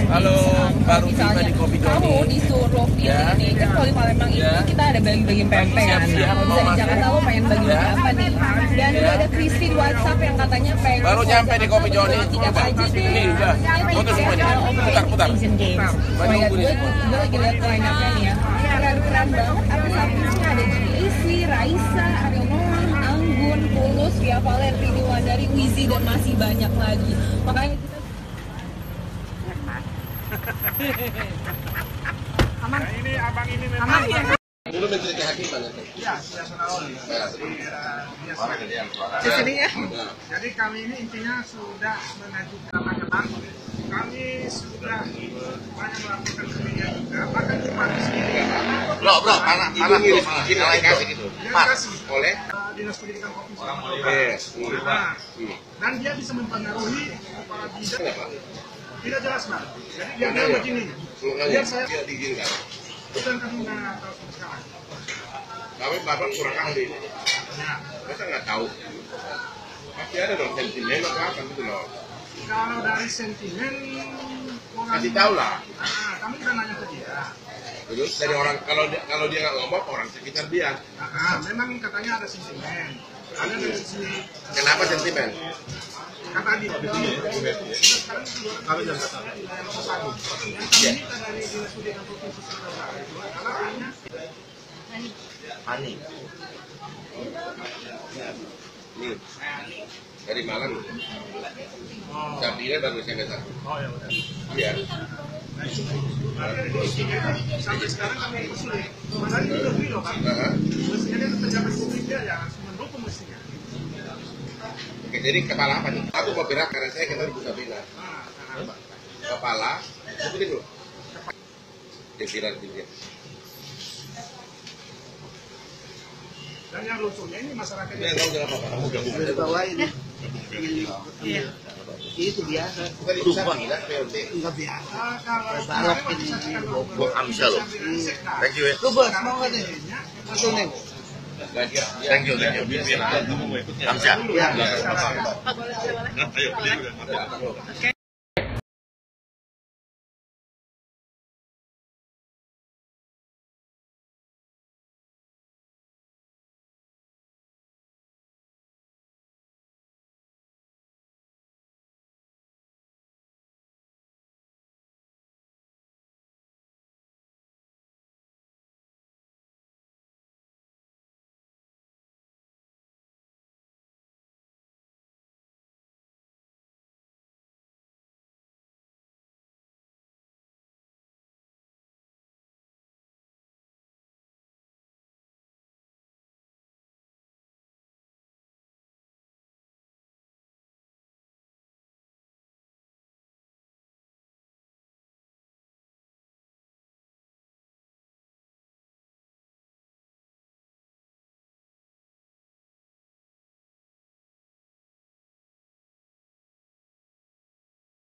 Halo, baru tiba di Kopi Joni. Kamu disuruh pilih nih, kan kalau di Palembang itu kita ada bagi-bagi pempek kan. Kalau bisa di Jakarta lo pengen bagi-bagi apa nih? Dan udah ada Kristi di WhatsApp yang katanya pengen. Baru nyampe di Kopi Joni. Apa aja deh? Ini udah, foto semua nih. Putar. Banyak gue lagi lihat line up-nya nih ya. Keren banget. Artis-artisnya ada Jesse, Raisa, Ariel Noah, Anggun, Tulus, Via Valen, Rini Wandari, Wizzy dan masih banyak lagi. Makanya kita aman. Nah, ini abang ini memang Dulu menteri kehakiman itu. ya Yasona Lawli. Di sini ya. Jadi kami ini intinya sudah mengajukan kata-kata. Kami sudah banyak melakukan kerja juga. Bahkan cuma di sini. Bro, panas ini lain kasih gitu. Oleh Dinas Pendidikan Provinsi. Nah, Dan dia bisa mempengaruhi kepala bidang. Tidak jelas, Bang. Jadi dia bilang begini. Biar saya diizinkan. bukan kami nggak tahu sekarang. Tapi Bapak kurang ahli. Nah, Masa nggak tahu? Pasti ada dong sentimen atau apa gitu loh. kalau dari sentimen Kasih tahu lah. kami udah nanya ke dia. Terus dari orang kalau dia nggak ngomong orang sekitar dia. Memang katanya ada sentimen. Ada dari sini Kenapa sentimen? kata dia. Kami jangan kata. Yang kami minta dari Dinas Pendidikan Provinsi Sumatera Barat itu adalah hanya Ani. Nih, dari Malang. Sapinya baru saya kata. oh ya udah. Iya. Sampai sekarang kami kesulitan. Padahal itu udah beli loh kan. Mestinya dia pejabat publik dia yang harus mendukung mestinya. Oke, jadi kepala apa nih? Aku mau berak karena saya kenal Bu Sabina. Kepala, sebutin dulu. Dia. Dan yang lucunya ini masyarakat Dia nggak usah apa-apa. Kamu gabung aja. Bawah ini. Iya. Itu biasa. Bukan itu Sabina, PLT. Enggak biasa. kalau Balap ini. Buat Amsha loh. Thank you ya. Coba mau nggak deh? Langsung nih. Thank you. Amsha. Ya. Ayo,